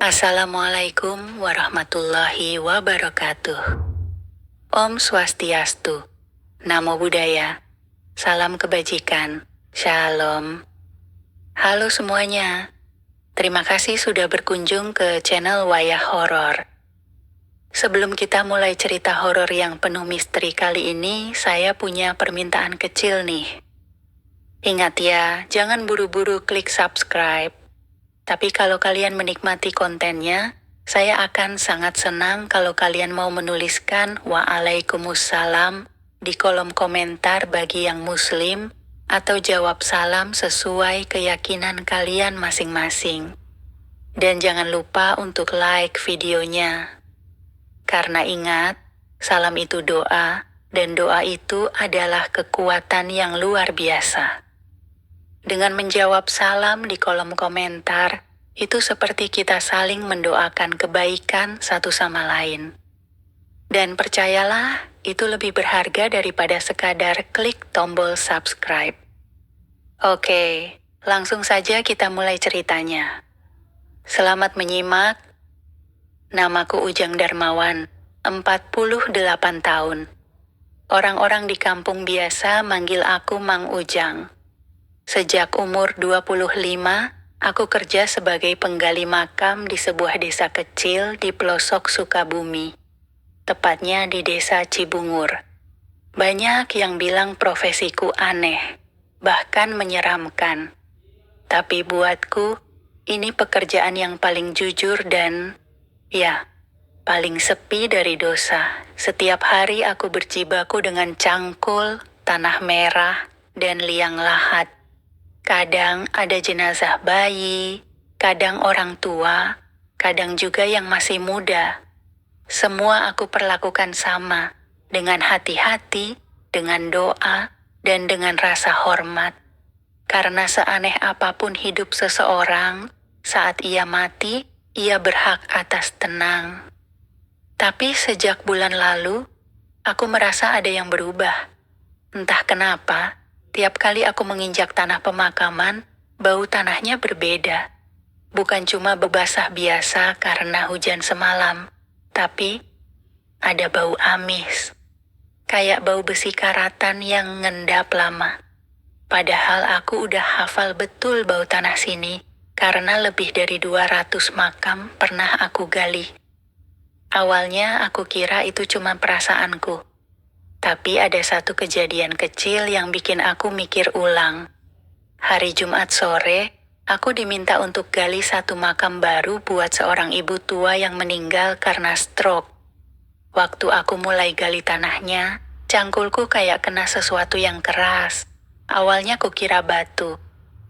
Assalamualaikum warahmatullahi wabarakatuh. Om Swastiastu, Namo Buddhaya, salam kebajikan, Shalom. Halo semuanya, terima kasih sudah berkunjung ke channel Wayah Horor. Sebelum kita mulai cerita horor yang penuh misteri kali ini, saya punya permintaan kecil nih. Ingat ya, jangan buru-buru klik subscribe. Tapi kalau kalian menikmati kontennya, saya akan sangat senang kalau kalian mau menuliskan Waalaikumsalam di kolom komentar bagi yang muslim atau jawab salam sesuai keyakinan kalian masing-masing. Dan jangan lupa untuk like videonya. Karena ingat, salam itu doa, dan doa itu adalah kekuatan yang luar biasa. Dengan menjawab salam di kolom komentar, itu seperti kita saling mendoakan kebaikan satu sama lain. Dan percayalah, itu lebih berharga daripada sekadar klik tombol subscribe. Oke, langsung saja kita mulai ceritanya. Selamat menyimak. Namaku Ujang Darmawan, 48 tahun. Orang-orang di kampung biasa manggil aku Mang Ujang. Sejak umur 25, aku kerja sebagai penggali makam di sebuah desa kecil di pelosok Sukabumi. Tepatnya di desa Cibungur. Banyak yang bilang profesiku aneh, bahkan menyeramkan. Tapi buatku, ini pekerjaan yang paling jujur dan, ya, paling sepi dari dosa. Setiap hari aku berjibaku dengan cangkul, tanah merah, dan liang lahat. Kadang ada jenazah bayi, kadang orang tua, kadang juga yang masih muda. Semua aku perlakukan sama, dengan hati-hati, dengan doa, dan dengan rasa hormat. Karena seaneh apapun hidup seseorang, saat ia mati, ia berhak atas tenang. Tapi sejak bulan lalu, aku merasa ada yang berubah. Entah kenapa, tiap kali aku menginjak tanah pemakaman, bau tanahnya berbeda. Bukan cuma bebasah biasa karena hujan semalam, tapi ada bau amis. Kayak bau besi karatan yang ngendap lama. Padahal aku udah hafal betul bau tanah sini, karena lebih dari 200 makam pernah aku gali. Awalnya aku kira itu cuma perasaanku. Tapi ada satu kejadian kecil yang bikin aku mikir ulang. Hari Jumat sore, aku diminta untuk gali satu makam baru buat seorang ibu tua yang meninggal karena stroke. Waktu aku mulai gali tanahnya, cangkulku kayak kena sesuatu yang keras. Awalnya kukira batu.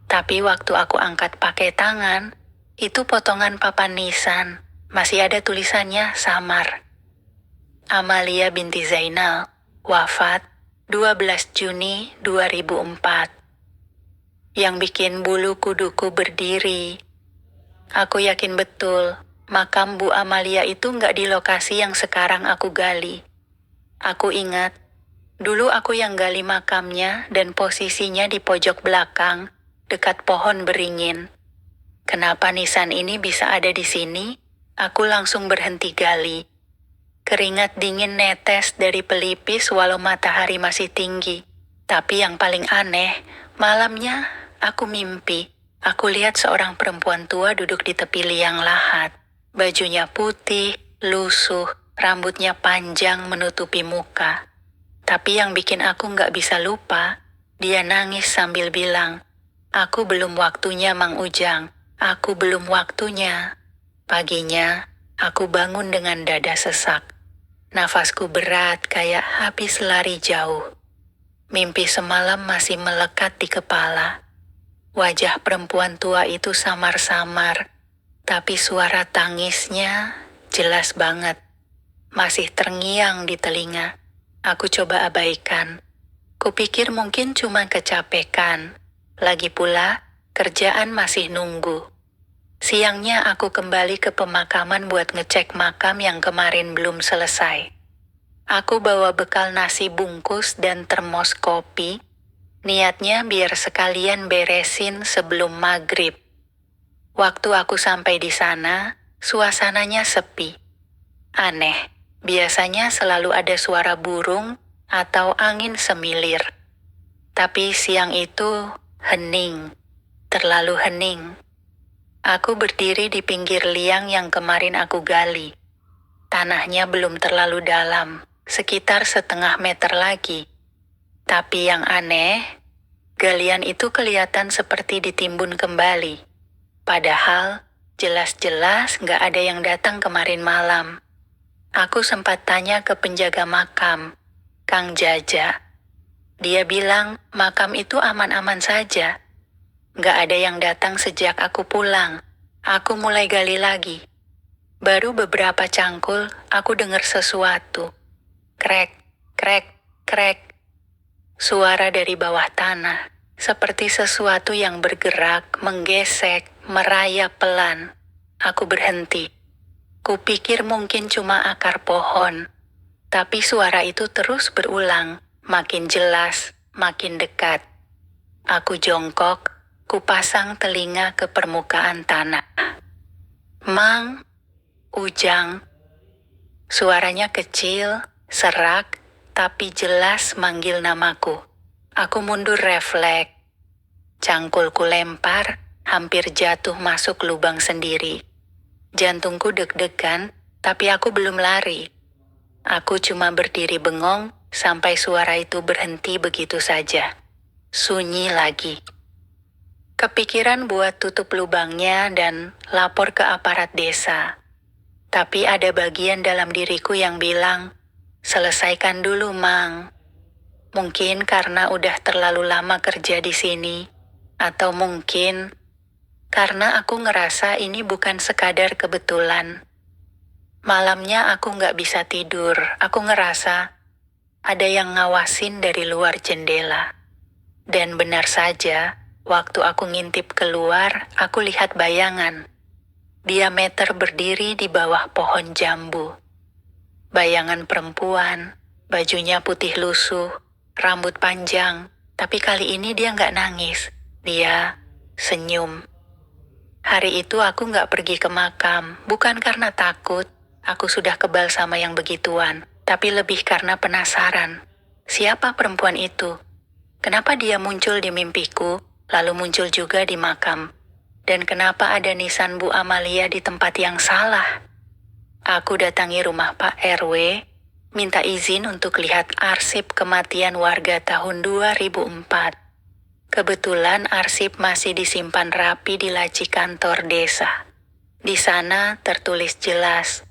Tapi waktu aku angkat pakai tangan, itu potongan papan nisan. Masih ada tulisannya samar. Amalia binti Zainal. Wafat 12 Juni 2004. Yang bikin bulu kuduku berdiri. Aku yakin betul, makam Bu Amalia itu nggak di lokasi yang sekarang aku gali. Aku ingat, dulu aku yang gali makamnya dan posisinya di pojok belakang, dekat pohon beringin. Kenapa nisan ini bisa ada di sini? Aku langsung berhenti gali. Keringat dingin netes dari pelipis walau matahari masih tinggi. Tapi yang paling aneh, malamnya aku mimpi. Aku lihat seorang perempuan tua duduk di tepi liang lahat. Bajunya putih, lusuh, rambutnya panjang menutupi muka. Tapi yang bikin aku nggak bisa lupa, dia nangis sambil bilang, "Aku belum waktunya, Mang Ujang. Aku belum waktunya." Paginya, aku bangun dengan dada sesak. Nafasku berat kayak habis lari jauh. Mimpi semalam masih melekat di kepala. Wajah perempuan tua itu samar-samar, tapi suara tangisnya jelas banget. Masih terngiang di telinga. Aku coba abaikan. Kupikir mungkin cuma kecapekan. Lagi pula, kerjaan masih nunggu. Siangnya aku kembali ke pemakaman buat ngecek makam yang kemarin belum selesai. Aku bawa bekal nasi bungkus dan termos kopi. Niatnya biar sekalian beresin sebelum maghrib. Waktu aku sampai di sana, Suasananya sepi. Aneh, biasanya selalu ada suara burung atau angin semilir. Tapi siang itu hening, terlalu hening. Aku berdiri di pinggir liang yang kemarin aku gali. Tanahnya belum terlalu dalam, sekitar 1/2 meter lagi. Tapi yang aneh, galian itu kelihatan seperti ditimbun kembali. Padahal, jelas-jelas nggak ada yang datang kemarin malam. Aku sempat tanya ke penjaga makam, Kang Jaja. Dia bilang makam itu aman-aman saja. Nggak ada yang datang sejak aku pulang. Aku mulai gali lagi. Baru beberapa cangkul, aku dengar sesuatu. Krek, krek, krek. Suara dari bawah tanah, seperti sesuatu yang bergerak, menggesek, merayap pelan. Aku berhenti. Kupikir mungkin cuma akar pohon. Tapi suara itu terus berulang, makin jelas, makin dekat. Aku jongkok, kupasang telinga ke permukaan tanah. Mang, Ujang. Suaranya kecil, serak, tapi jelas manggil namaku. Aku mundur refleks. Cangkulku lempar, hampir jatuh masuk lubang sendiri. Jantungku deg-degan, tapi aku belum lari. Aku cuma berdiri bengong sampai suara itu berhenti begitu saja. Sunyi lagi. Kepikiran buat tutup lubangnya dan lapor ke aparat desa. Tapi ada bagian dalam diriku yang bilang, selesaikan dulu, Mang. Mungkin karena udah terlalu lama kerja di sini, atau mungkin karena aku ngerasa ini bukan sekadar kebetulan. Malamnya aku nggak bisa tidur, aku ngerasa ada yang ngawasin dari luar jendela. Dan benar saja, waktu aku ngintip keluar, aku lihat bayangan. Diameter berdiri di bawah pohon jambu. Bayangan perempuan, bajunya putih lusuh, rambut panjang, tapi kali ini dia nggak nangis. Dia senyum. Hari itu aku nggak pergi ke makam, bukan karena takut, aku sudah kebal sama yang begituan, tapi lebih karena penasaran. Siapa perempuan itu? Kenapa dia muncul di mimpiku, lalu muncul juga di makam? Dan kenapa ada nisan Bu Amalia di tempat yang salah? Aku datangi rumah Pak RW, minta izin untuk lihat arsip kematian warga tahun 2004. Kebetulan arsip masih disimpan rapi di laci kantor desa. Di sana tertulis jelas,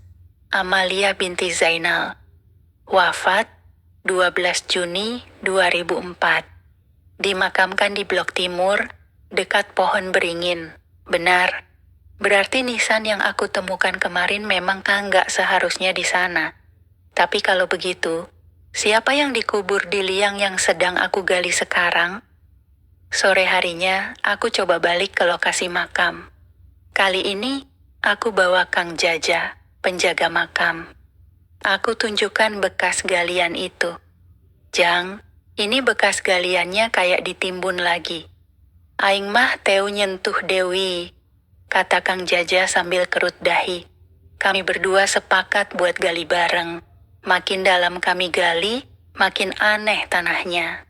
Amalia binti Zainal, wafat 12 Juni 2004. Dimakamkan di Blok Timur, dekat pohon beringin. Benar, berarti nisan yang aku temukan kemarin memang nggak seharusnya di sana. Tapi kalau begitu, siapa yang dikubur di liang yang sedang aku gali sekarang? Sore harinya, aku coba balik ke lokasi makam. Kali ini, aku bawa Kang Jaja, penjaga makam. Aku tunjukkan bekas galian itu. Jang, ini bekas galiannya kayak ditimbun lagi. Aing mah teu nyentuh Dewi, kata Kang Jaja sambil kerut dahi. Kami berdua sepakat buat gali bareng. Makin dalam kami gali, makin aneh tanahnya.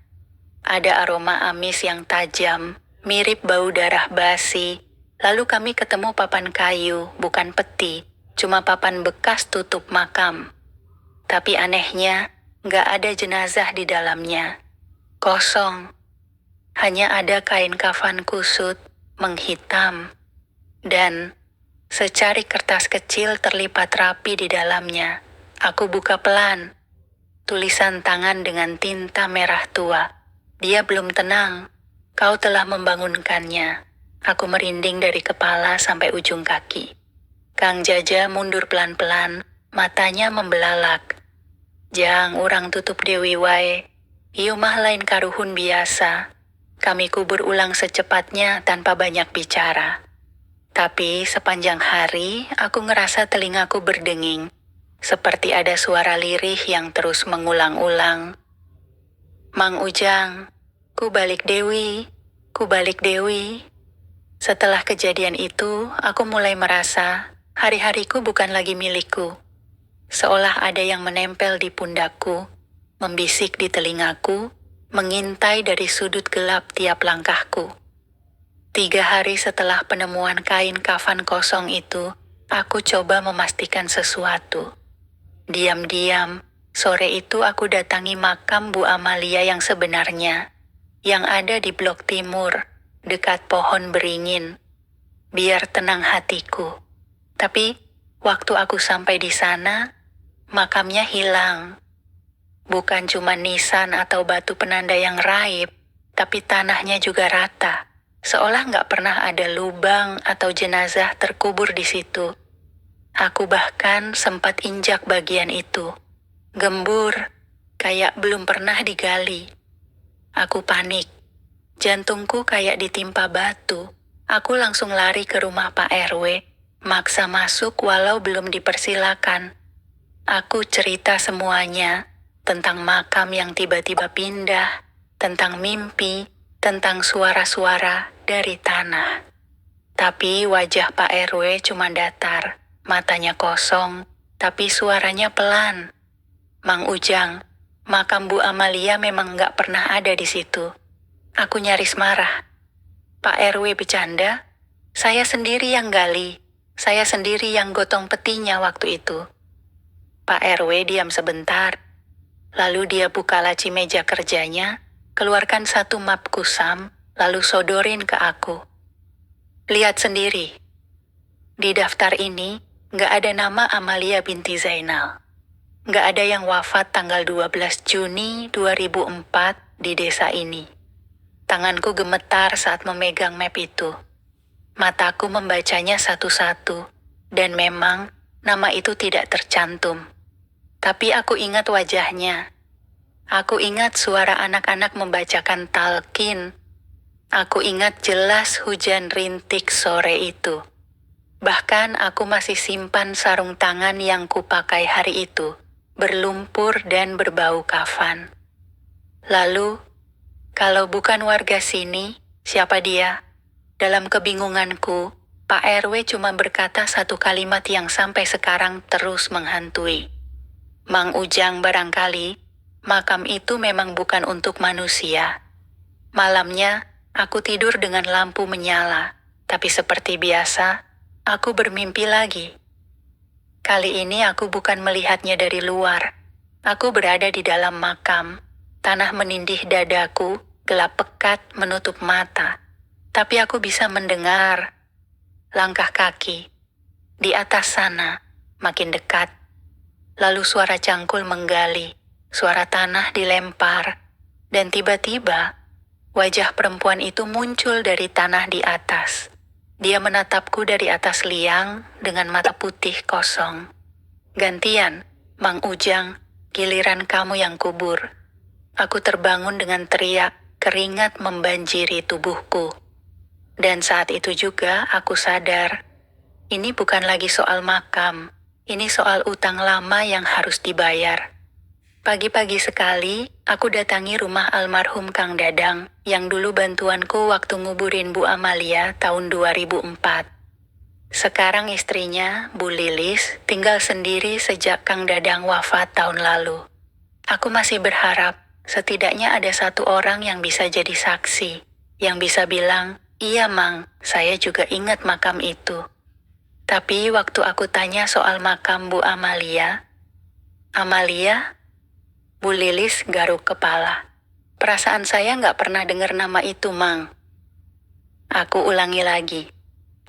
Ada aroma amis yang tajam, mirip bau darah basi. Lalu kami ketemu papan kayu, bukan peti, cuma papan bekas tutup makam. Tapi anehnya, nggak ada jenazah di dalamnya. Kosong. Hanya ada kain kafan kusut, menghitam. Dan secari kertas kecil terlipat rapi di dalamnya. Aku buka pelan. Tulisan tangan dengan tinta merah tua. Dia belum tenang. Kau telah membangunkannya. Aku merinding dari kepala sampai ujung kaki. Kang Jaja mundur pelan-pelan, matanya membelalak. Jang urang tutup Dewi wae. Ieu mah lain karuhun biasa. Kami kubur ulang secepatnya tanpa banyak bicara. Tapi sepanjang hari, aku ngerasa telingaku berdenging. Seperti ada suara lirih yang terus mengulang-ulang. Mang Ujang, ku balik Dewi, ku balik Dewi. Setelah kejadian itu, aku mulai merasa Hari-hariku bukan lagi milikku. Seolah ada yang menempel di pundakku, membisik di telingaku, mengintai dari sudut gelap tiap langkahku. 3 hari setelah penemuan kain kafan kosong itu, aku coba memastikan sesuatu. Diam-diam, sore itu aku datangi makam Bu Amalia yang sebenarnya, yang ada di blok timur, dekat pohon beringin, biar tenang hatiku. Tapi, waktu aku sampai di sana, makamnya hilang. Bukan cuma nisan atau batu penanda yang raib, tapi tanahnya juga rata. Seolah nggak pernah ada lubang atau jenazah terkubur di situ. Aku bahkan sempat injak bagian itu. Gembur, kayak belum pernah digali. Aku panik. Jantungku kayak ditimpa batu. Aku langsung lari ke rumah Pak RW, maksa masuk walau belum dipersilakan. Aku cerita semuanya, tentang makam yang tiba-tiba pindah, tentang mimpi, tentang suara-suara dari tanah. Tapi wajah Pak RW cuma datar, matanya kosong, tapi suaranya pelan. Mang Ujang, makam Bu Amalia memang nggak pernah ada di situ. Aku nyaris marah. Pak RW bercanda, saya sendiri yang gali, saya sendiri yang gotong petinya waktu itu. Pak RW diam sebentar, lalu dia buka laci meja kerjanya, keluarkan satu map kusam, lalu sodorin ke aku. Lihat sendiri, di daftar ini nggak ada nama Amalia binti Zainal. Nggak ada yang wafat tanggal 12 Juni 2004 di desa ini. Tanganku gemetar saat memegang map itu. Mataku membacanya satu-satu, dan memang nama itu tidak tercantum. Tapi aku ingat wajahnya. Aku ingat suara anak-anak membacakan talqin. Aku ingat jelas hujan rintik sore itu. Bahkan aku masih simpan sarung tangan yang kupakai hari itu, berlumpur dan berbau kafan. Lalu, kalau bukan warga sini, siapa dia? Dalam kebingunganku, Pak RW cuma berkata satu kalimat yang sampai sekarang terus menghantui. Mang Ujang, barangkali makam itu memang bukan untuk manusia. Malamnya, aku tidur dengan lampu menyala, tapi seperti biasa, aku bermimpi lagi. Kali ini aku bukan melihatnya dari luar. Aku berada di dalam makam. Tanah menindih dadaku, gelap pekat menutup mata. Tapi aku bisa mendengar langkah kaki. Di atas sana, makin dekat. Lalu suara cangkul menggali, suara tanah dilempar, dan tiba-tiba wajah perempuan itu muncul dari tanah di atas. Dia menatapku dari atas liang dengan mata putih kosong. Gantian, Mang Ujang, giliran kamu yang kubur. Aku terbangun dengan teriak, keringat membanjiri tubuhku. Dan saat itu juga aku sadar, ini bukan lagi soal makam, ini soal utang lama yang harus dibayar. Pagi-pagi sekali, aku datangi rumah almarhum Kang Dadang, yang dulu bantuanku waktu nguburin Bu Amalia tahun 2004. Sekarang istrinya, Bu Lilis, tinggal sendiri sejak Kang Dadang wafat tahun lalu. Aku masih berharap, setidaknya ada satu orang yang bisa jadi saksi, yang bisa bilang, iya Mang, saya juga ingat makam itu. Tapi waktu aku tanya soal makam Bu Amalia, Bu Lilis garuk kepala. Perasaan saya nggak pernah dengar nama itu, Mang. Aku ulangi lagi.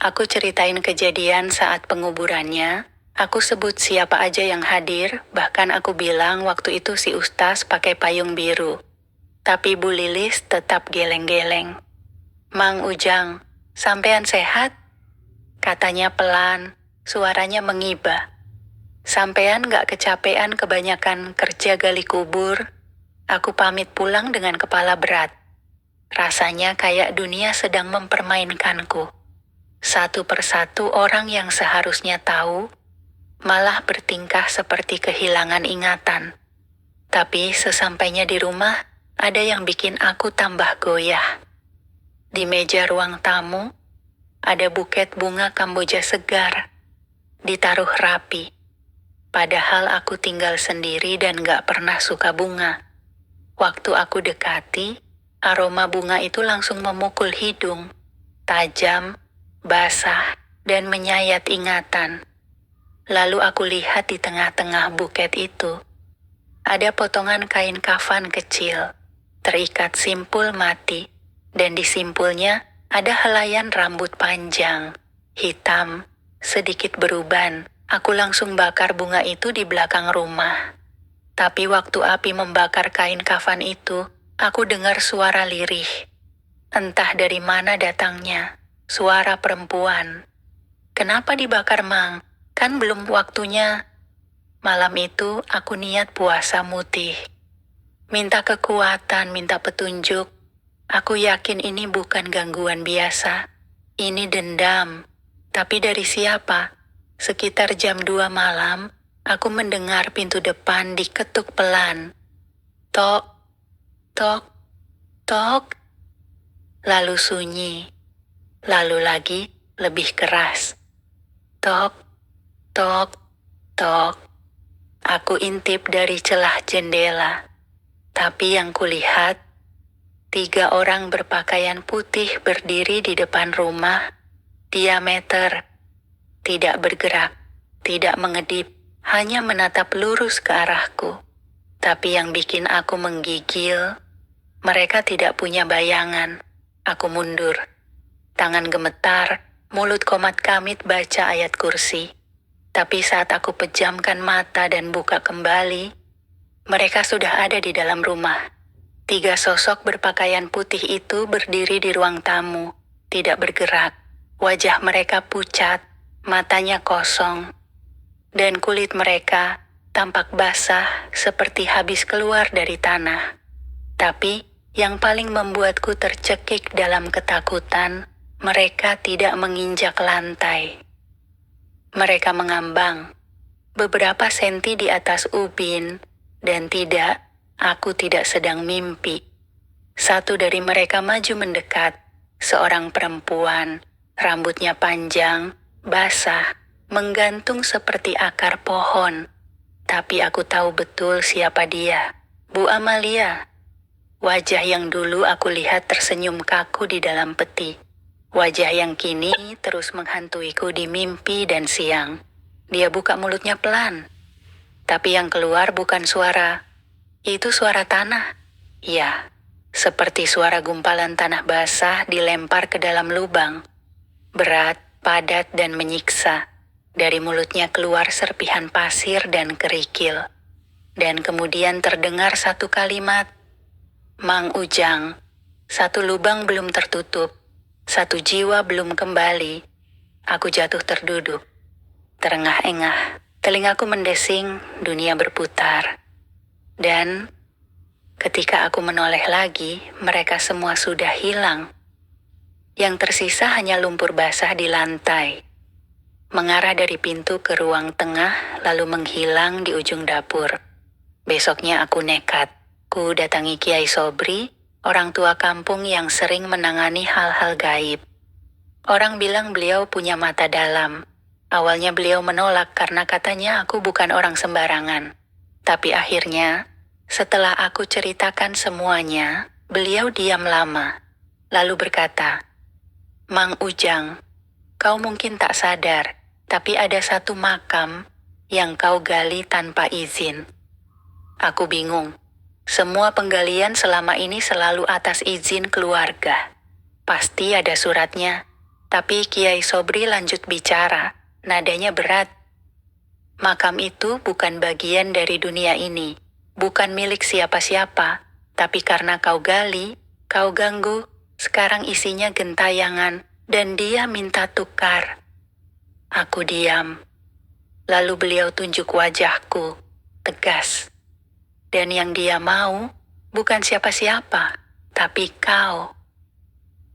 Aku ceritain kejadian saat penguburannya. Aku sebut siapa aja yang hadir, bahkan aku bilang waktu itu si Ustaz pakai payung biru. Tapi Bu Lilis tetap geleng-geleng. Mang Ujang, sampean sehat? Katanya pelan, suaranya mengibah. Sampean gak kecapean kebanyakan kerja gali kubur? Aku pamit pulang dengan kepala berat. Rasanya kayak dunia sedang mempermainkanku. Satu persatu orang yang seharusnya tahu, malah bertingkah seperti kehilangan ingatan. Tapi sesampainya di rumah, ada yang bikin aku tambah goyah. Di meja ruang tamu, ada buket bunga kamboja segar. ditaruh rapi. Padahal aku tinggal sendiri dan gak pernah suka bunga. Waktu aku dekati, aroma bunga itu langsung memukul hidung. Tajam, basah, dan menyayat ingatan. Lalu aku lihat di tengah-tengah buket itu, ada potongan kain kafan kecil, terikat simpul mati, dan di simpulnya ada helaian rambut panjang, hitam, sedikit beruban. Aku langsung bakar bunga itu di belakang rumah. Tapi waktu api membakar kain kafan itu, aku dengar suara lirih. Entah dari mana datangnya, suara perempuan. Kenapa dibakar, Mang? Kan belum waktunya. Malam itu aku niat puasa mutih. Minta kekuatan, minta petunjuk. Aku yakin ini bukan gangguan biasa. Ini dendam. Tapi dari siapa? Sekitar jam 2 malam, aku mendengar pintu depan diketuk pelan. Tok, tok, tok. Lalu sunyi. Lalu lagi lebih keras. Tok, tok, tok. Aku intip dari celah jendela. Tapi yang kulihat, 3 orang berpakaian putih berdiri di depan rumah, diameter, tidak bergerak, tidak mengedip, hanya menatap lurus ke arahku. Tapi yang bikin aku menggigil, mereka tidak punya bayangan. Aku mundur. Tangan gemetar, mulut komat kamit baca ayat kursi. Tapi saat aku pejamkan mata dan buka kembali, mereka sudah ada di dalam rumah. 3 sosok berpakaian putih itu berdiri di ruang tamu, tidak bergerak. Wajah mereka pucat, matanya kosong, dan kulit mereka tampak basah seperti habis keluar dari tanah. Tapi yang paling membuatku tercekik dalam ketakutan, mereka tidak menginjak lantai. Mereka mengambang, beberapa senti di atas ubin, dan tidak, aku tidak sedang mimpi. Satu dari mereka maju mendekat, seorang perempuan, rambutnya panjang, basah, menggantung seperti akar pohon. Tapi aku tahu betul siapa dia, Bu Amalia. Wajah yang dulu aku lihat tersenyum kaku di dalam peti. Wajah yang kini terus menghantuiku di mimpi dan siang. Dia buka mulutnya pelan. Tapi yang keluar bukan suara. Itu suara tanah. Ya, seperti suara gumpalan tanah basah dilempar ke dalam lubang. Berat, padat dan menyiksa. Dari mulutnya keluar serpihan pasir dan kerikil. Dan kemudian terdengar satu kalimat, Mang Ujang. Satu lubang belum tertutup. Satu jiwa belum kembali. Aku jatuh terduduk. Terengah-engah. Telingaku mendesing, dunia berputar. Dan ketika aku menoleh lagi, mereka semua sudah hilang. Yang tersisa hanya lumpur basah di lantai. Mengarah dari pintu ke ruang tengah, lalu menghilang di ujung dapur. Besoknya aku nekat. Ku datangi Kiai Sobri, orang tua kampung yang sering menangani hal-hal gaib. Orang bilang beliau punya mata dalam. Awalnya beliau menolak karena katanya aku bukan orang sembarangan. Tapi akhirnya, setelah aku ceritakan semuanya, beliau diam lama. Lalu berkata, Mang Ujang, kau mungkin tak sadar, tapi ada satu makam yang kau gali tanpa izin. Aku bingung. Semua penggalian selama ini selalu atas izin keluarga. Pasti ada suratnya. Tapi Kiai Sobri lanjut bicara, nadanya berat. Makam itu bukan bagian dari dunia ini. Bukan milik siapa-siapa. Tapi karena kau gali, kau ganggu, sekarang isinya gentayangan, dan dia minta tukar. Aku diam. Lalu beliau tunjuk wajahku, tegas. Dan yang dia mau, bukan siapa-siapa, tapi kau.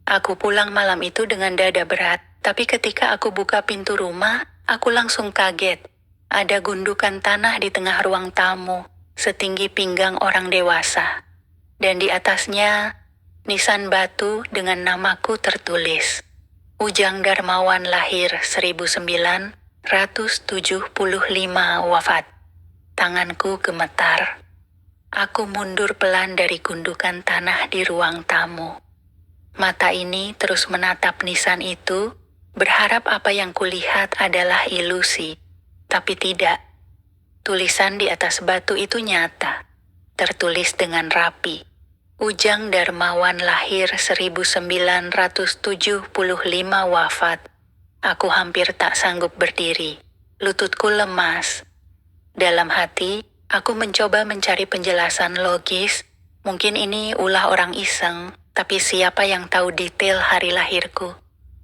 Aku pulang malam itu dengan dada berat, tapi ketika aku buka pintu rumah, aku langsung kaget. Ada gundukan tanah di tengah ruang tamu, setinggi pinggang orang dewasa. Dan di atasnya, nisan batu dengan namaku tertulis. Ujang Darmawan lahir 1009, wafat. Tanganku gemetar. Aku mundur pelan dari gundukan tanah di ruang tamu. Mata ini terus menatap nisan itu, berharap apa yang kulihat adalah ilusi. Tapi tidak. Tulisan di atas batu itu nyata. Tertulis dengan rapi. Ujang Darmawan lahir 1975 wafat. Aku hampir tak sanggup berdiri. Lututku lemas. Dalam hati, aku mencoba mencari penjelasan logis. Mungkin ini ulah orang iseng, tapi siapa yang tahu detail hari lahirku?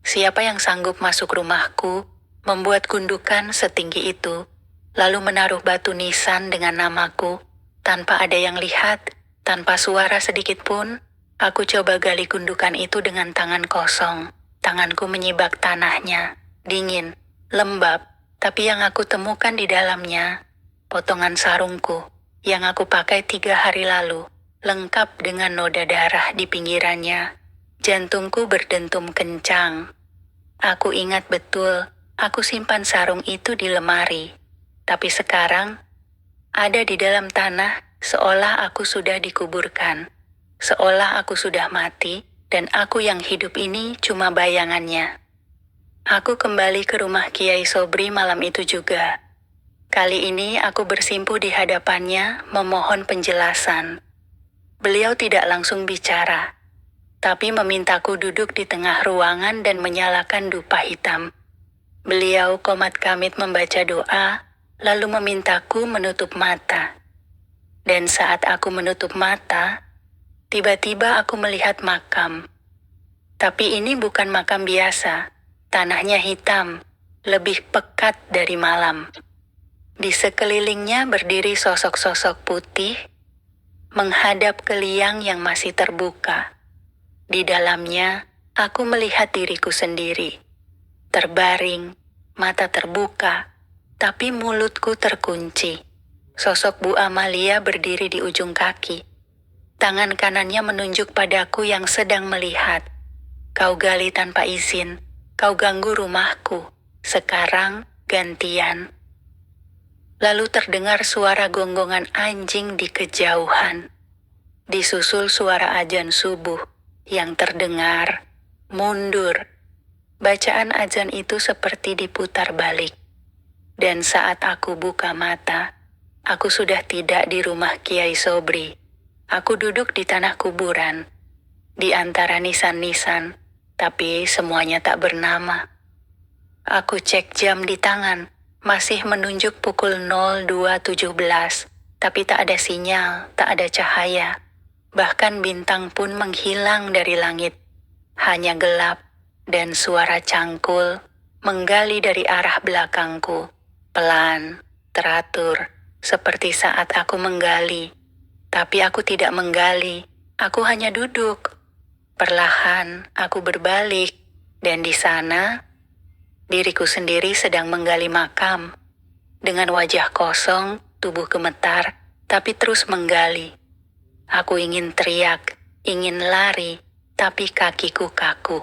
Siapa yang sanggup masuk rumahku, membuat gundukan setinggi itu, lalu menaruh batu nisan dengan namaku, tanpa ada yang lihat, tanpa suara sedikit pun? Aku coba gali gundukan itu dengan tangan kosong. Tanganku menyibak tanahnya, dingin, lembab, tapi yang aku temukan di dalamnya, potongan sarungku yang aku pakai 3 hari lalu, lengkap dengan noda darah di pinggirannya. Jantungku berdentum kencang. Aku ingat betul, aku simpan sarung itu di lemari. Tapi sekarang, ada di dalam tanah, seolah aku sudah dikuburkan. Seolah aku sudah mati, dan aku yang hidup ini cuma bayangannya. Aku kembali ke rumah Kiai Sobri malam itu juga. Kali ini aku bersimpuh di hadapannya memohon penjelasan. Beliau tidak langsung bicara, tapi memintaku duduk di tengah ruangan dan menyalakan dupa hitam. Beliau komat kamit membaca doa, lalu memintaku menutup mata. Dan saat aku menutup mata, tiba-tiba aku melihat makam. Tapi ini bukan makam biasa, tanahnya hitam, lebih pekat dari malam. Di sekelilingnya berdiri sosok-sosok putih, menghadap ke liang yang masih terbuka. Di dalamnya, aku melihat diriku sendiri. Terbaring, mata terbuka, tapi mulutku terkunci. Sosok Bu Amalia berdiri di ujung kaki. Tangan kanannya menunjuk padaku yang sedang melihat. Kau gali tanpa izin, kau ganggu rumahku. Sekarang gantian. Lalu terdengar suara gonggongan anjing di kejauhan. Disusul suara azan subuh yang terdengar, mundur. Bacaan azan itu seperti diputar balik. Dan saat aku buka mata, aku sudah tidak di rumah Kiai Sobri. Aku duduk di tanah kuburan, di antara nisan-nisan, tapi semuanya tak bernama. Aku cek jam di tangan, masih menunjuk pukul 02.17, tapi tak ada sinyal, tak ada cahaya. Bahkan bintang pun menghilang dari langit. Hanya gelap dan suara cangkul menggali dari arah belakangku. Pelan, teratur, seperti saat aku menggali. Tapi aku tidak menggali, aku hanya duduk. Perlahan aku berbalik, dan di sana diriku sendiri sedang menggali makam. Dengan wajah kosong, tubuh gemetar, tapi terus menggali. Aku ingin teriak, ingin lari, tapi kakiku kaku.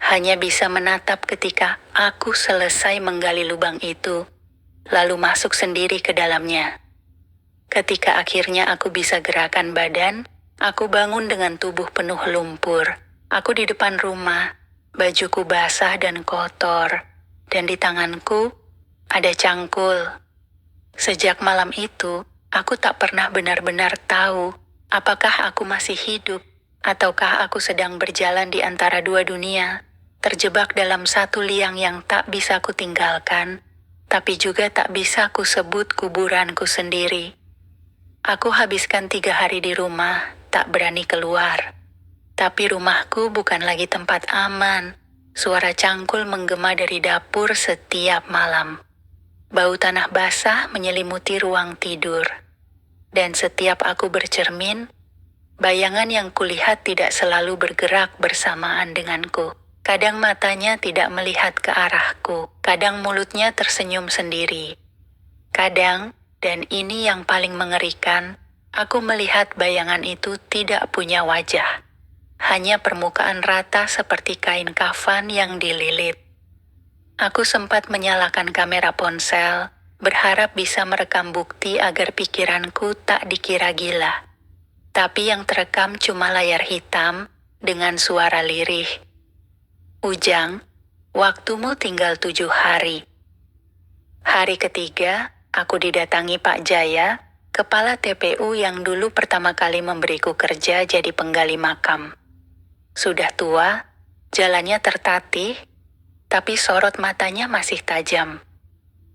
Hanya bisa menatap ketika aku selesai menggali lubang itu, lalu masuk sendiri ke dalamnya. Ketika akhirnya aku bisa gerakan badan, aku bangun dengan tubuh penuh lumpur. Aku di depan rumah, bajuku basah dan kotor, dan di tanganku ada cangkul. Sejak malam itu, aku tak pernah benar-benar tahu apakah aku masih hidup, ataukah aku sedang berjalan di antara dua dunia, terjebak dalam satu liang yang tak bisa kutinggalkan, tapi juga tak bisa kusebut kuburanku sendiri. Aku habiskan 3 hari di rumah, tak berani keluar. Tapi rumahku bukan lagi tempat aman. Suara cangkul menggema dari dapur setiap malam. Bau tanah basah menyelimuti ruang tidur. Dan setiap aku bercermin, bayangan yang kulihat tidak selalu bergerak bersamaan denganku. Kadang matanya tidak melihat ke arahku, kadang mulutnya tersenyum sendiri. Kadang, dan ini yang paling mengerikan, aku melihat bayangan itu tidak punya wajah. Hanya permukaan rata seperti kain kafan yang dililit. Aku sempat menyalakan kamera ponsel, berharap bisa merekam bukti agar pikiranku tak dikira gila. Tapi yang terekam cuma layar hitam dengan suara lirih. Ujang, waktumu tinggal 7 hari. Hari ketiga, aku didatangi Pak Jaya, kepala TPU yang dulu pertama kali memberiku kerja jadi penggali makam. Sudah tua, jalannya tertatih, tapi sorot matanya masih tajam.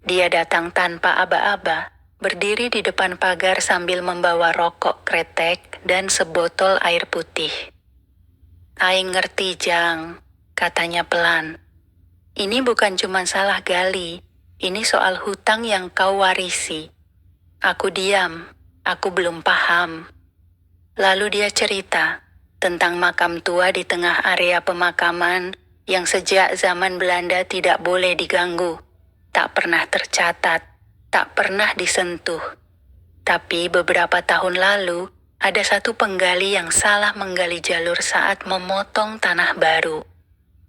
Dia datang tanpa aba-aba, berdiri di depan pagar sambil membawa rokok kretek dan sebotol air putih. "Aing ngerti, Jang," katanya pelan. "Ini bukan cuma salah gali, ini soal hutang yang kau warisi." Aku diam, aku belum paham. Lalu dia cerita tentang makam tua di tengah area pemakaman yang sejak zaman Belanda tidak boleh diganggu, tak pernah tercatat, tak pernah disentuh. Tapi beberapa tahun lalu, ada satu penggali yang salah menggali jalur saat memotong tanah baru.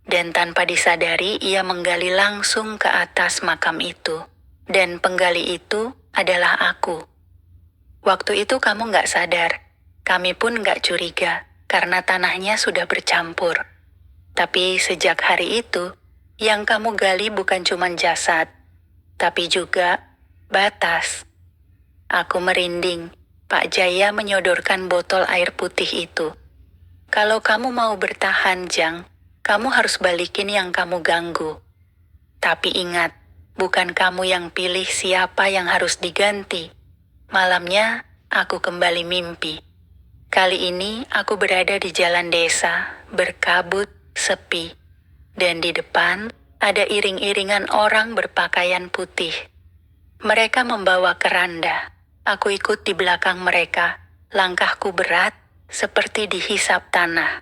Dan tanpa disadari ia menggali langsung ke atas makam itu. Dan penggali itu adalah aku. Waktu itu kamu nggak sadar, kami pun nggak curiga, karena tanahnya sudah bercampur. Tapi sejak hari itu, yang kamu gali bukan cuma jasad, tapi juga batas. Aku merinding. Pak Jaya menyodorkan botol air putih itu. "Kalau kamu mau bertahan, Jang, kamu harus balikin yang kamu ganggu. Tapi ingat, bukan kamu yang pilih siapa yang harus diganti." Malamnya, aku kembali mimpi. Kali ini aku berada di jalan desa, berkabut, sepi. Dan di depan, ada iring-iringan orang berpakaian putih. Mereka membawa keranda. Aku ikut di belakang mereka. Langkahku berat, seperti dihisap tanah.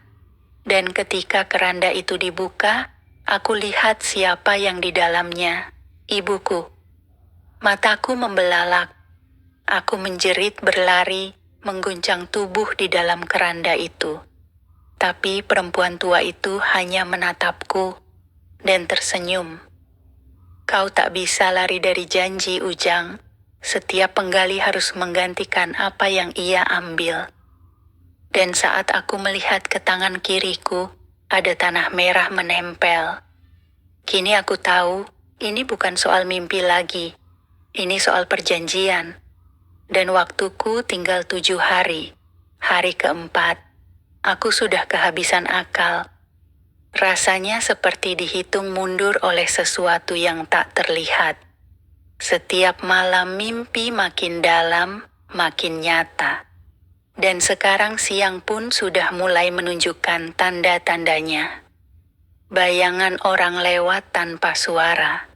Dan ketika keranda itu dibuka, aku lihat siapa yang di dalamnya. Ibuku. Mataku membelalak. Aku menjerit berlari, mengguncang tubuh di dalam keranda itu. Tapi perempuan tua itu hanya menatapku dan tersenyum. "Kau tak bisa lari dari janji, Ujang. Setiap penggali harus menggantikan apa yang ia ambil." Dan saat aku melihat ke tangan kiriku, ada tanah merah menempel. Kini aku tahu, ini bukan soal mimpi lagi. Ini soal perjanjian. Dan waktuku tinggal 7 hari. Hari keempat, aku sudah kehabisan akal. Rasanya seperti dihitung mundur oleh sesuatu yang tak terlihat. Setiap malam mimpi makin dalam, makin nyata. Dan sekarang siang pun sudah mulai menunjukkan tanda-tandanya. Bayangan orang lewat tanpa suara.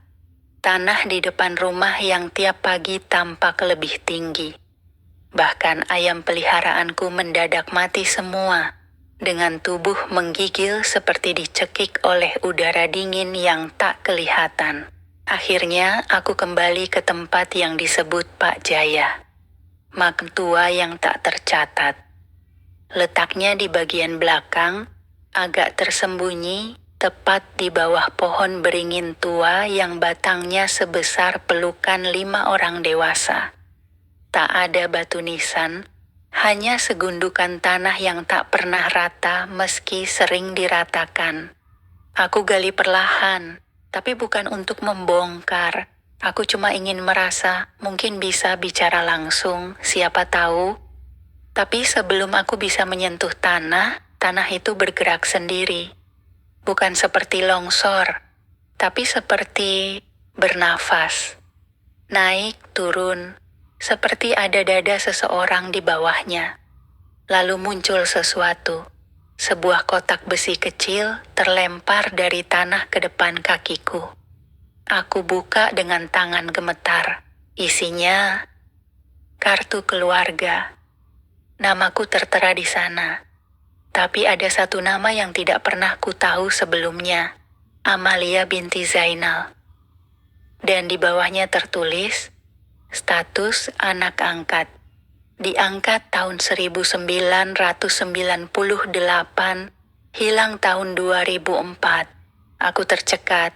Tanah di depan rumah yang tiap pagi tampak lebih tinggi. Bahkan ayam peliharaanku mendadak mati semua, dengan tubuh menggigil seperti dicekik oleh udara dingin yang tak kelihatan. Akhirnya aku kembali ke tempat yang disebut Pak Jaya. Makam tua yang tak tercatat. Letaknya di bagian belakang, agak tersembunyi, tepat di bawah pohon beringin tua yang batangnya sebesar pelukan 5 orang dewasa. Tak ada batu nisan, hanya segundukan tanah yang tak pernah rata meski sering diratakan. Aku gali perlahan, tapi bukan untuk membongkar. Aku cuma ingin merasa, mungkin bisa bicara langsung, siapa tahu. Tapi sebelum aku bisa menyentuh tanah, tanah itu bergerak sendiri. Bukan seperti longsor, tapi seperti bernafas. Naik, turun, seperti ada dada seseorang di bawahnya. Lalu muncul sesuatu. Sebuah kotak besi kecil terlempar dari tanah ke depan kakiku. Aku buka dengan tangan gemetar. Isinya kartu keluarga. Namaku tertera di sana. Tapi ada satu nama yang tidak pernah ku tahu sebelumnya. Amalia binti Zainal. Dan di bawahnya tertulis, status anak angkat. Diangkat tahun 1998, hilang tahun 2004. Aku tercekat.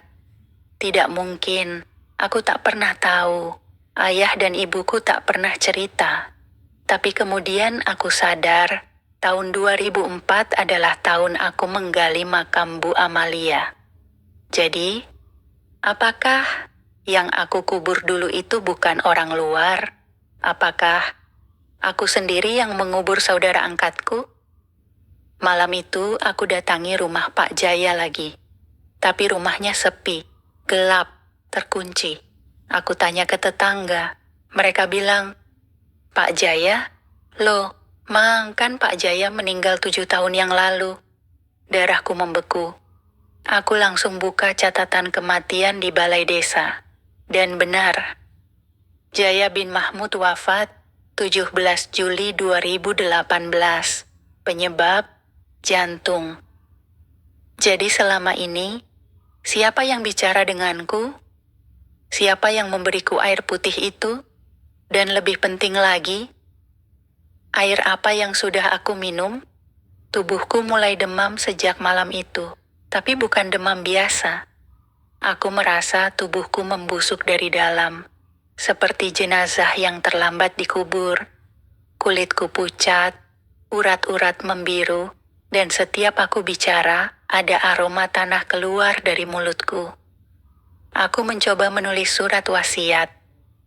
Tidak mungkin. Aku tak pernah tahu. Ayah dan ibuku tak pernah cerita. Tapi kemudian aku sadar, tahun 2004 adalah tahun aku menggali makam Bu Amalia. Jadi, apakah yang aku kubur dulu itu bukan orang luar? Apakah aku sendiri yang mengubur saudara angkatku? Malam itu aku datangi rumah Pak Jaya lagi. Tapi rumahnya sepi, gelap, terkunci. Aku tanya ke tetangga. Mereka bilang, Pak Jaya? Loh, Mang, kan Pak Jaya meninggal 7 tahun yang lalu. Darahku membeku. Aku langsung buka catatan kematian di balai desa. Dan benar, Jaya bin Mahmud wafat 17 Juli 2018. Penyebab jantung. Jadi selama ini, siapa yang bicara denganku? Siapa yang memberiku air putih itu? Dan lebih penting lagi, air apa yang sudah aku minum? Tubuhku mulai demam sejak malam itu, tapi bukan demam biasa. Aku merasa tubuhku membusuk dari dalam, seperti jenazah yang terlambat dikubur. Kulitku pucat, urat-urat membiru, dan setiap aku bicara, ada aroma tanah keluar dari mulutku. Aku mencoba menulis surat wasiat,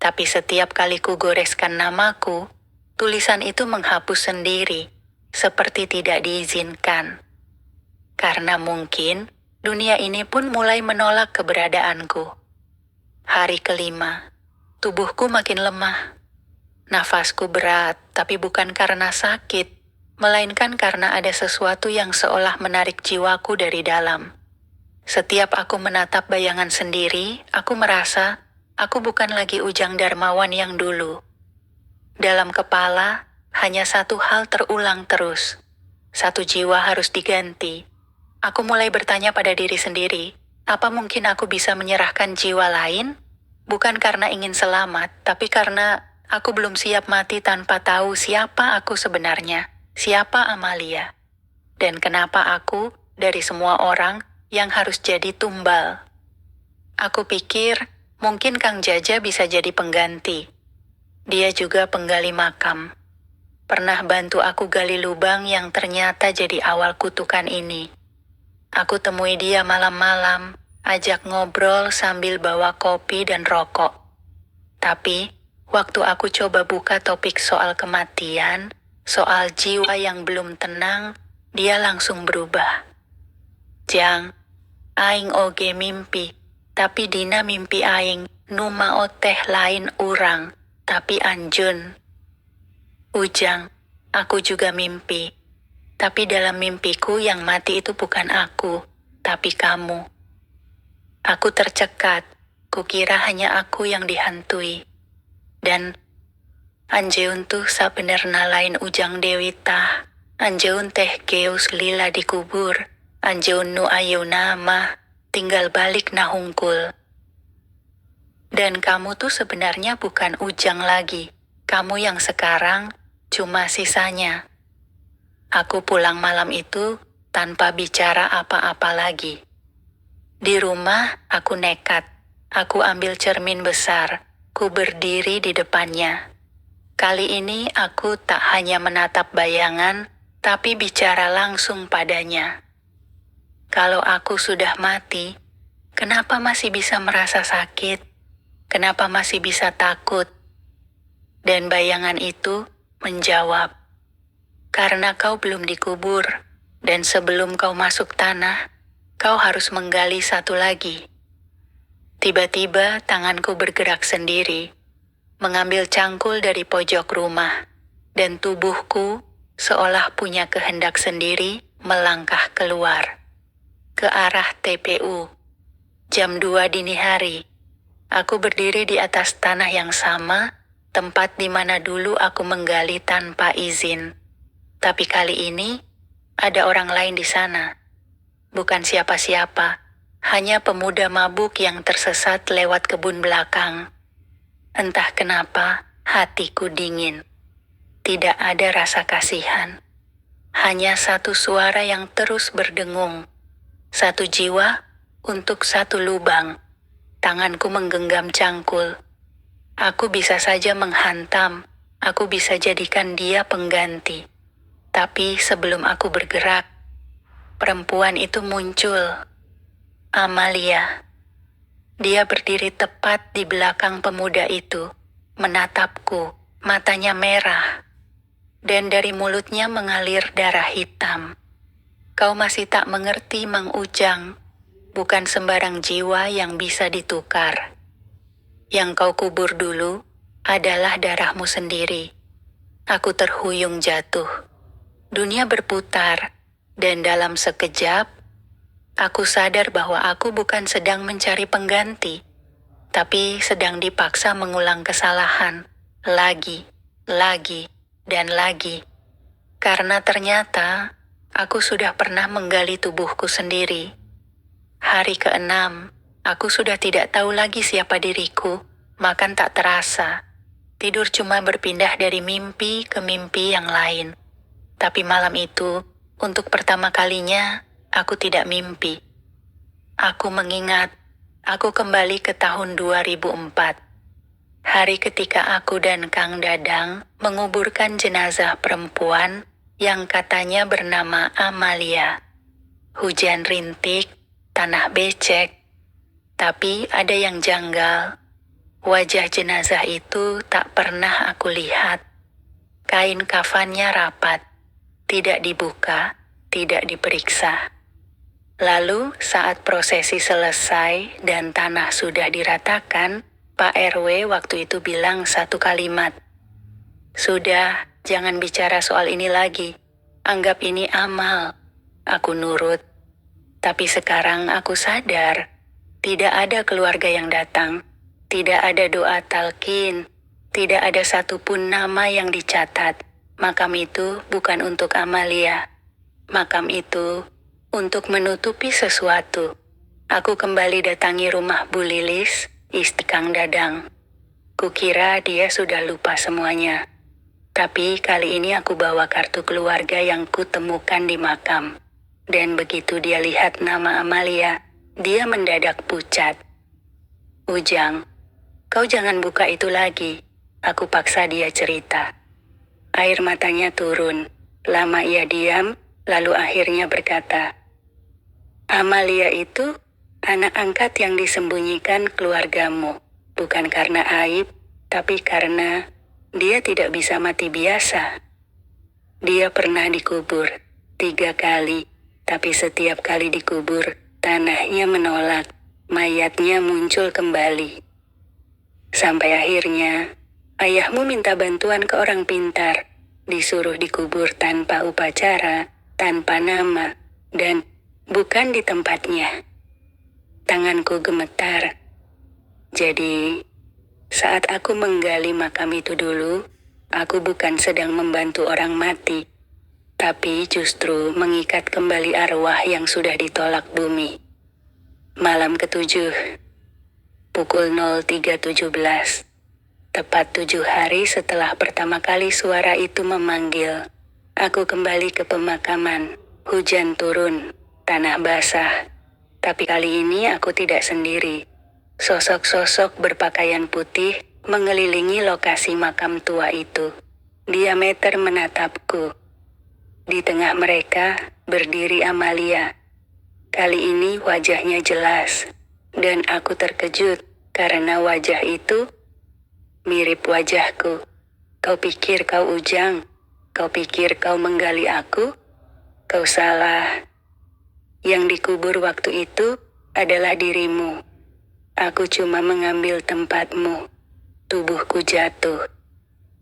tapi setiap kali ku goreskan namaku, tulisan itu menghapus sendiri, seperti tidak diizinkan. Karena mungkin dunia ini pun mulai menolak keberadaanku. Hari kelima, tubuhku makin lemah. Nafasku berat, tapi bukan karena sakit, melainkan karena ada sesuatu yang seolah menarik jiwaku dari dalam. Setiap aku menatap bayangan sendiri, aku merasa aku bukan lagi Ujang Darmawan yang dulu. Dalam kepala, hanya satu hal terulang terus. Satu jiwa harus diganti. Aku mulai bertanya pada diri sendiri, apa mungkin aku bisa menyerahkan jiwa lain? Bukan karena ingin selamat, tapi karena aku belum siap mati tanpa tahu siapa aku sebenarnya, siapa Amalia. Dan kenapa aku, dari semua orang, yang harus jadi tumbal. Aku pikir, mungkin Kang Jaja bisa jadi pengganti. Dia juga penggali makam. Pernah bantu aku gali lubang yang ternyata jadi awal kutukan ini. Aku temui dia malam-malam, ajak ngobrol sambil bawa kopi dan rokok. Tapi, waktu aku coba buka topik soal kematian, soal jiwa yang belum tenang, dia langsung berubah. Jang, aing oge mimpi, tapi dina mimpi aing nu mao teh lain urang, tapi anjeun. Ujang, aku juga mimpi. Tapi dalam mimpiku yang mati itu bukan aku, tapi kamu. Aku tercekat, kukira hanya aku yang dihantui. Dan anjeun tuh sabenerna lain Ujang Dewi tah. Anjeun teh geus lila dikubur. Anjeun nu ayeuna mah tinggal balik na hungkul. Dan kamu tuh sebenarnya bukan Ujang lagi. Kamu yang sekarang cuma sisanya. Aku pulang malam itu tanpa bicara apa-apa lagi. Di rumah aku nekat. Aku ambil cermin besar. Ku berdiri di depannya. Kali ini aku tak hanya menatap bayangan, tapi bicara langsung padanya. Kalau aku sudah mati, kenapa masih bisa merasa sakit? Kenapa masih bisa takut? Dan bayangan itu menjawab, karena kau belum dikubur, dan sebelum kau masuk tanah, kau harus menggali satu lagi. Tiba-tiba tanganku bergerak sendiri, mengambil cangkul dari pojok rumah, dan tubuhku seolah punya kehendak sendiri melangkah keluar. Ke arah TPU. Jam 2 dini hari. Aku berdiri di atas tanah yang sama, tempat di mana dulu aku menggali tanpa izin. Tapi kali ini, ada orang lain di sana. Bukan siapa-siapa, hanya pemuda mabuk yang tersesat lewat kebun belakang. Entah kenapa, hatiku dingin. Tidak ada rasa kasihan. Hanya satu suara yang terus berdengung. Satu jiwa untuk satu lubang. Tanganku menggenggam cangkul. Aku bisa saja menghantam, aku bisa jadikan dia pengganti. Tapi sebelum aku bergerak, perempuan itu muncul. Amalia. Dia berdiri tepat di belakang pemuda itu, menatapku, matanya merah, dan dari mulutnya mengalir darah hitam. Kau masih tak mengerti, Mang Ujang. Bukan sembarang jiwa yang bisa ditukar. Yang kau kubur dulu adalah darahmu sendiri. Aku terhuyung jatuh. Dunia berputar, dan dalam sekejap, aku sadar bahwa aku bukan sedang mencari pengganti, tapi sedang dipaksa mengulang kesalahan, lagi, dan lagi. Karena ternyata, aku sudah pernah menggali tubuhku sendiri. Hari ke-6, aku sudah tidak tahu lagi siapa diriku, makan tak terasa. Tidur cuma berpindah dari mimpi ke mimpi yang lain. Tapi malam itu, untuk pertama kalinya, aku tidak mimpi. Aku mengingat, aku kembali ke tahun 2004. Hari ketika aku dan Kang Dadang menguburkan jenazah perempuan yang katanya bernama Amalia. Hujan rintik, tanah becek, tapi ada yang janggal. Wajah jenazah itu tak pernah aku lihat. Kain kafannya rapat, tidak dibuka, tidak diperiksa. Lalu saat prosesi selesai dan tanah sudah diratakan, Pak RW waktu itu bilang satu kalimat. Sudah, jangan bicara soal ini lagi. Anggap ini amal. Aku nurut. Tapi sekarang aku sadar, tidak ada keluarga yang datang, tidak ada doa talqin, tidak ada satupun nama yang dicatat. Makam itu bukan untuk Amalia. Makam itu untuk menutupi sesuatu. Aku kembali datangi rumah Bu Lilis, istri Kang Dadang. Kukira dia sudah lupa semuanya. Tapi kali ini aku bawa kartu keluarga yang kutemukan di makam. Dan begitu dia lihat nama Amalia, dia mendadak pucat. Ujang, kau jangan buka itu lagi. Aku paksa dia cerita. Air matanya turun. Lama ia diam, lalu akhirnya berkata, Amalia itu anak angkat yang disembunyikan keluargamu. Bukan karena aib, tapi karena dia tidak bisa mati biasa. Dia pernah dikubur 3 kali. Tapi setiap kali dikubur, tanahnya menolak, mayatnya muncul kembali. Sampai akhirnya, ayahmu minta bantuan ke orang pintar, disuruh dikubur tanpa upacara, tanpa nama, dan bukan di tempatnya. Tanganku gemetar. Jadi, saat aku menggali makam itu dulu, aku bukan sedang membantu orang mati, tapi justru mengikat kembali arwah yang sudah ditolak bumi. Malam ke-7, pukul 03.17, tepat 7 hari setelah pertama kali suara itu memanggil, aku kembali ke pemakaman. Hujan turun, tanah basah. Tapi kali ini aku tidak sendiri. Sosok-sosok berpakaian putih mengelilingi lokasi makam tua itu. Diameter menatapku. Di tengah mereka berdiri Amalia. Kali ini wajahnya jelas, dan aku terkejut karena wajah itu mirip wajahku. Kau pikir kau Ujang? Kau pikir kau menggali aku? Kau salah. Yang dikubur waktu itu adalah dirimu. Aku cuma mengambil tempatmu. Tubuhku jatuh.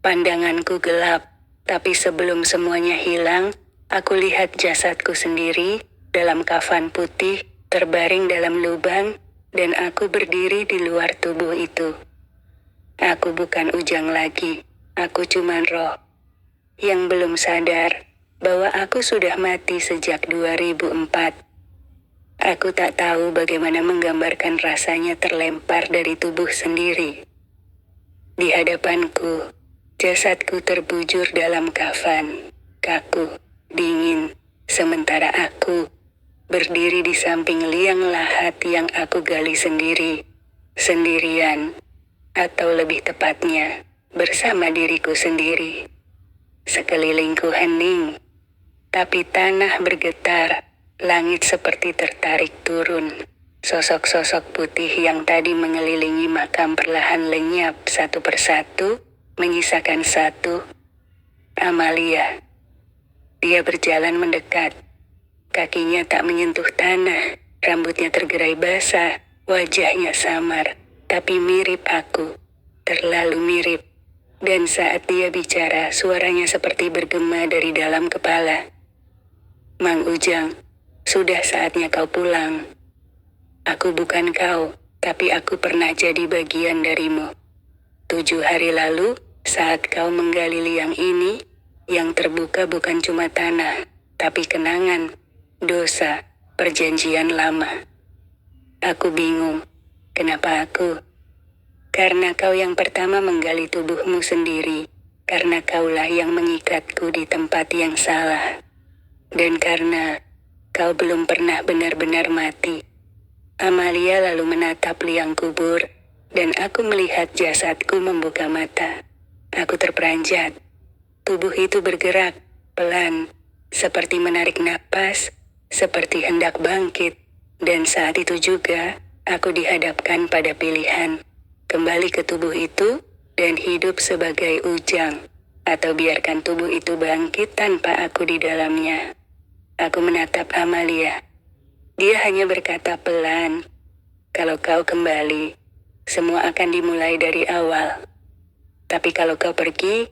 Pandanganku gelap. Tapi sebelum semuanya hilang, aku lihat jasadku sendiri dalam kafan putih terbaring dalam lubang, dan aku berdiri di luar tubuh itu. Aku bukan Ujang lagi, aku cuman roh yang belum sadar bahwa aku sudah mati sejak 2004. Aku tak tahu bagaimana menggambarkan rasanya terlempar dari tubuh sendiri. Di hadapanku, jasadku terbujur dalam kafan, kaku, dingin, sementara aku berdiri di samping liang lahat yang aku gali sendiri. sendirian, atau lebih tepatnya, bersama diriku sendiri. Sekelilingku hening, tapi tanah bergetar, langit seperti tertarik turun. Sosok-sosok putih yang tadi mengelilingi makam perlahan lenyap satu persatu, menyisakan satu, Amalia. Dia berjalan mendekat. Kakinya tak menyentuh tanah, rambutnya tergerai basah, wajahnya samar, tapi mirip aku, terlalu mirip. Dan saat dia bicara, suaranya seperti bergema dari dalam kepala. Mang Ujang, sudah saatnya kau pulang. Aku bukan kau, tapi aku pernah jadi bagian darimu. 7 hari lalu, saat kau menggali liang ini, yang terbuka bukan cuma tanah, tapi kenangan, dosa, perjanjian lama. Aku bingung, kenapa aku? Karena kau yang pertama menggali tubuhmu sendiri, karena kaulah yang mengikatku di tempat yang salah. Dan karena kau belum pernah benar-benar mati. Amalia lalu menatap liang kubur, dan aku melihat jasadku membuka mata. Aku terperanjat. Tubuh itu bergerak, pelan, seperti menarik napas, seperti hendak bangkit. Dan saat itu juga, aku dihadapkan pada pilihan. Kembali ke tubuh itu, dan hidup sebagai Ujang. Atau biarkan tubuh itu bangkit tanpa aku di dalamnya. Aku menatap Amalia. Dia hanya berkata pelan, kalau kau kembali, semua akan dimulai dari awal. Tapi kalau kau pergi,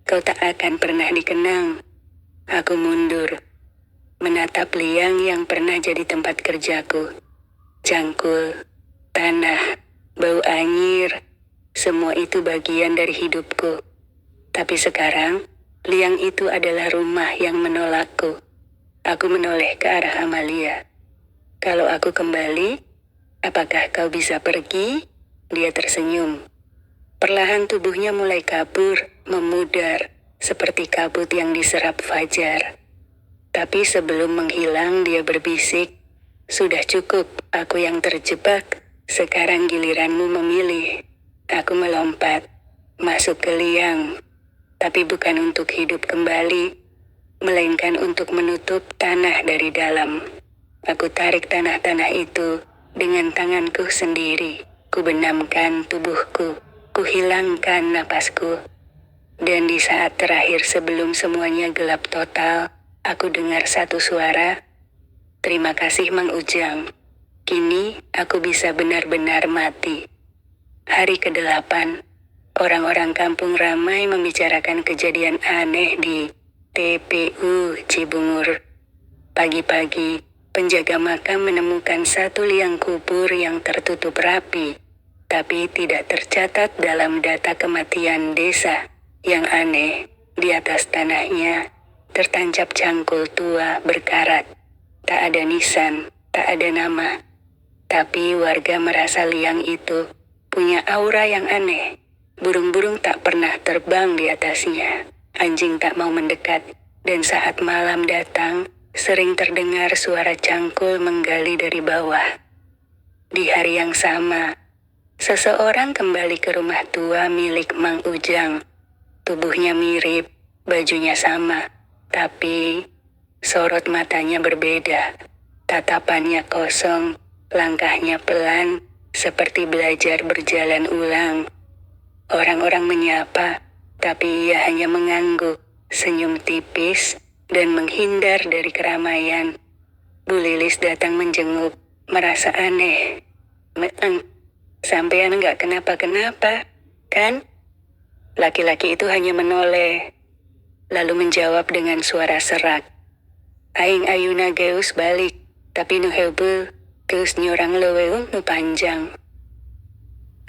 kau tak akan pernah dikenang. Aku mundur, menatap liang yang pernah jadi tempat kerjaku. Cangkul, tanah, bau anyir, semua itu bagian dari hidupku. Tapi sekarang, liang itu adalah rumah yang menolakku. Aku menoleh ke arah Amalia. Kalau aku kembali, apakah kau bisa pergi? Dia tersenyum. Perlahan tubuhnya mulai kabur, memudar, seperti kabut yang diserap fajar. Tapi sebelum menghilang dia berbisik, sudah cukup, aku yang terjebak, sekarang giliranmu memilih. Aku melompat, masuk ke liang, tapi bukan untuk hidup kembali, melainkan untuk menutup tanah dari dalam. Aku tarik tanah-tanah itu dengan tanganku sendiri. Ku benamkan tubuhku, ku hilangkan napasku. Dan di saat terakhir sebelum semuanya gelap total, aku dengar satu suara. Terima kasih Mang Ujang. Kini aku bisa benar-benar mati. Hari ke-8, orang-orang kampung ramai membicarakan kejadian aneh di TPU Cibungur. Pagi-pagi, penjaga makam menemukan satu liang kubur yang tertutup rapi, tapi tidak tercatat dalam data kematian desa. Yang aneh, di atas tanahnya tertancap cangkul tua berkarat. Tak ada nisan, tak ada nama. Tapi warga merasa liang itu punya aura yang aneh. Burung-burung tak pernah terbang di atasnya. Anjing tak mau mendekat, dan saat malam datang, sering terdengar suara cangkul menggali dari bawah. Di hari yang sama, seseorang kembali ke rumah tua milik Mang Ujang. Tubuhnya mirip, bajunya sama, tapi sorot matanya berbeda. Tatapannya kosong, langkahnya pelan, seperti belajar berjalan ulang. Orang-orang menyapa, tapi ia hanya mengangguk, senyum tipis, dan menghindar dari keramaian. Bu Lilis datang menjenguk, merasa aneh. Sampean nggak kenapa-kenapa, kan? Laki-laki itu hanya menoleh, lalu menjawab dengan suara serak. Aing ayuna geus balik, tapi nu hebel, geus nyorang leweung nu panjang.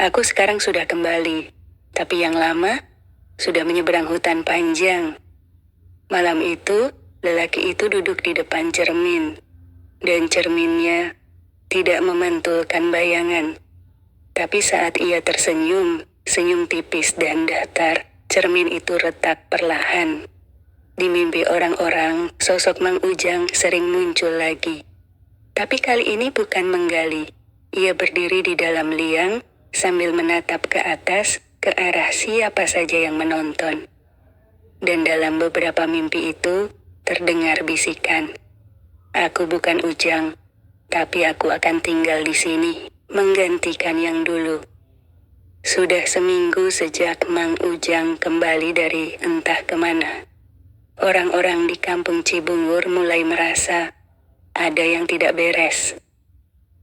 Aku sekarang sudah kembali, tapi yang lama sudah menyeberang hutan panjang. Malam itu, lelaki itu duduk di depan cermin, dan cerminnya tidak memantulkan bayangan. Tapi saat ia tersenyum, senyum tipis dan datar, cermin itu retak perlahan. Di mimpi orang-orang, sosok Mang Ujang sering muncul lagi. Tapi kali ini bukan menggali. Ia berdiri di dalam liang, sambil menatap ke atas ke arah siapa saja yang menonton. Dan dalam beberapa mimpi itu, terdengar bisikan. Aku bukan Ujang, tapi aku akan tinggal di sini, menggantikan yang dulu. Sudah seminggu sejak Mang Ujang kembali dari entah kemana. Orang-orang di kampung Cibungur mulai merasa ada yang tidak beres.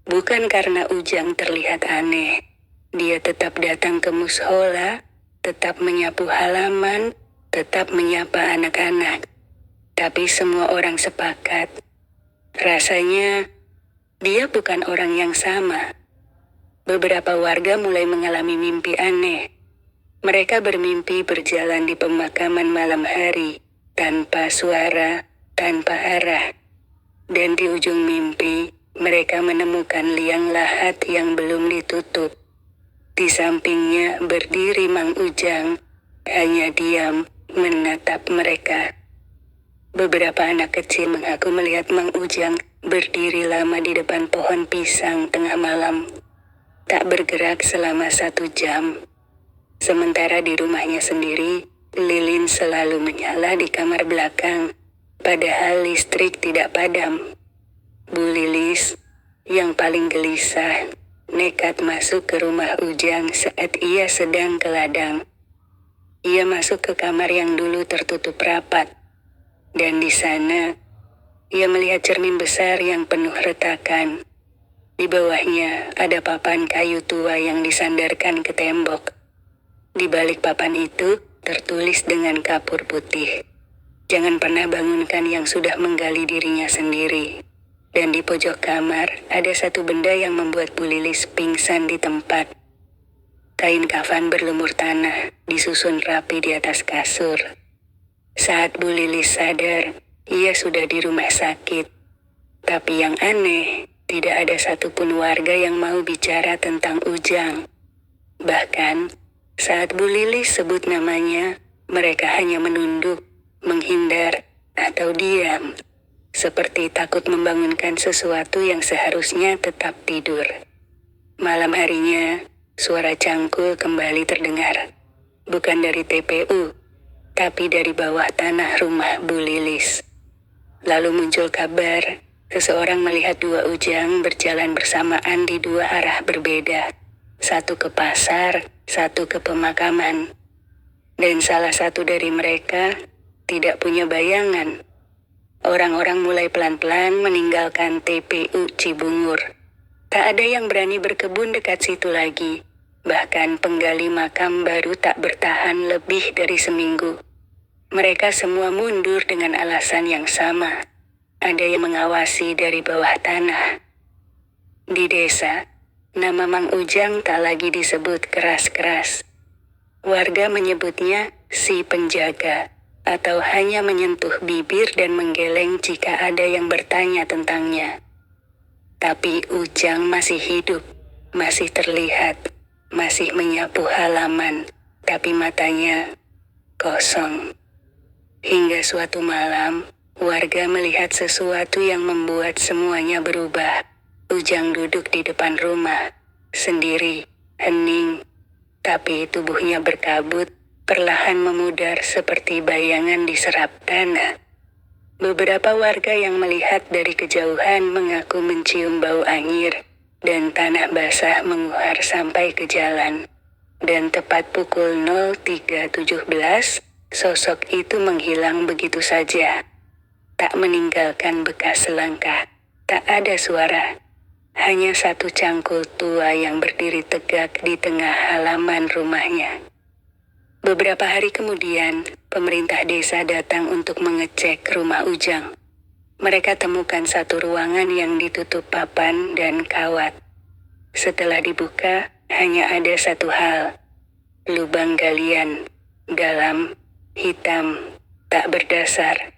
Bukan karena Ujang terlihat aneh. Dia tetap datang ke mushola, tetap menyapu halaman, tetap menyapa anak-anak. Tapi semua orang sepakat. Rasanya dia bukan orang yang sama. Beberapa warga mulai mengalami mimpi aneh. Mereka bermimpi berjalan di pemakaman malam hari, tanpa suara, tanpa arah. Dan di ujung mimpi, mereka menemukan liang lahat yang belum ditutup. Di sampingnya berdiri Mang Ujang, hanya diam menatap mereka. Beberapa anak kecil mengaku melihat Mang Ujang berdiri lama di depan pohon pisang tengah malam. Tak bergerak selama 1 jam. Sementara di rumahnya sendiri, lilin selalu menyala di kamar belakang, padahal listrik tidak padam. Bu Lilis, yang paling gelisah, nekat masuk ke rumah Ujang saat ia sedang ke ladang. Ia masuk ke kamar yang dulu tertutup rapat. Dan di sana, ia melihat cermin besar yang penuh retakan. Di bawahnya ada papan kayu tua yang disandarkan ke tembok. Di balik papan itu tertulis dengan kapur putih, "Jangan pernah bangunkan yang sudah menggali dirinya sendiri." Dan di pojok kamar ada satu benda yang membuat Bu Lilis pingsan di tempat. Kain kafan berlumur tanah, disusun rapi di atas kasur. Saat Bu Lilis sadar, ia sudah di rumah sakit. Tapi yang aneh, tidak ada satupun warga yang mau bicara tentang Ujang. Bahkan, saat Bu Lilis sebut namanya, mereka hanya menunduk, menghindar, atau diam. Seperti takut membangunkan sesuatu yang seharusnya tetap tidur. Malam harinya, suara cangkul kembali terdengar. Bukan dari TPU, tapi dari bawah tanah rumah Bu Lilis. Lalu muncul kabar, seseorang melihat 2 Ujang berjalan bersamaan di 2 arah berbeda. Satu ke pasar, satu ke pemakaman. Dan salah satu dari mereka tidak punya bayangan. Orang-orang mulai pelan-pelan meninggalkan TPU Cibungur. Tak ada yang berani berkebun dekat situ lagi. Bahkan penggali makam baru tak bertahan lebih dari seminggu. Mereka semua mundur dengan alasan yang sama. Ada yang mengawasi dari bawah tanah. Di desa, nama Mang Ujang tak lagi disebut keras-keras. Warga menyebutnya si penjaga, atau hanya menyentuh bibir dan menggeleng jika ada yang bertanya tentangnya. Tapi Ujang masih hidup, masih terlihat, masih menyapu halaman, tapi matanya kosong. Hingga suatu malam, warga melihat sesuatu yang membuat semuanya berubah. Ujang duduk di depan rumah, sendiri, hening, tapi tubuhnya berkabut, perlahan memudar seperti bayangan diserap tanah. Beberapa warga yang melihat dari kejauhan mengaku mencium bau anyir, dan tanah basah menguar sampai ke jalan. Dan tepat pukul 03.17, sosok itu menghilang begitu saja. Tak meninggalkan bekas selangkah, tak ada suara. Hanya satu cangkul tua yang berdiri tegak di tengah halaman rumahnya. Beberapa hari kemudian, pemerintah desa datang untuk mengecek rumah Ujang. Mereka temukan satu ruangan yang ditutup papan dan kawat. Setelah dibuka, hanya ada satu hal. Lubang galian, dalam, hitam, tak berdasar.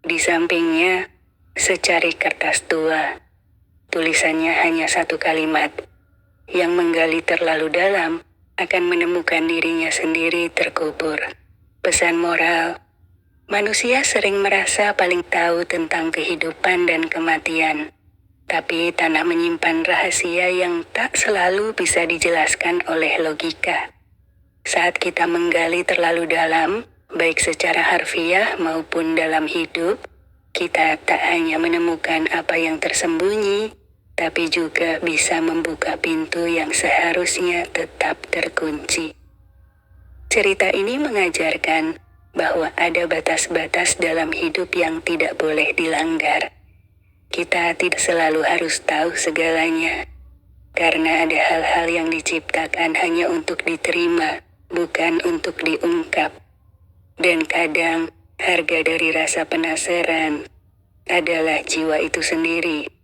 Di sampingnya, secari kertas tua. Tulisannya hanya satu kalimat. Yang menggali terlalu dalam akan menemukan dirinya sendiri terkubur. Pesan moral, manusia sering merasa paling tahu tentang kehidupan dan kematian. Tapi tanah menyimpan rahasia yang tak selalu bisa dijelaskan oleh logika. Saat kita menggali terlalu dalam, baik secara harfiah maupun dalam hidup, kita tak hanya menemukan apa yang tersembunyi, tapi juga bisa membuka pintu yang seharusnya tetap terkunci. Cerita ini mengajarkan bahwa ada batas-batas dalam hidup yang tidak boleh dilanggar. Kita tidak selalu harus tahu segalanya, karena ada hal-hal yang diciptakan hanya untuk diterima, bukan untuk diungkap. Dan kadang, harga dari rasa penasaran adalah jiwa itu sendiri.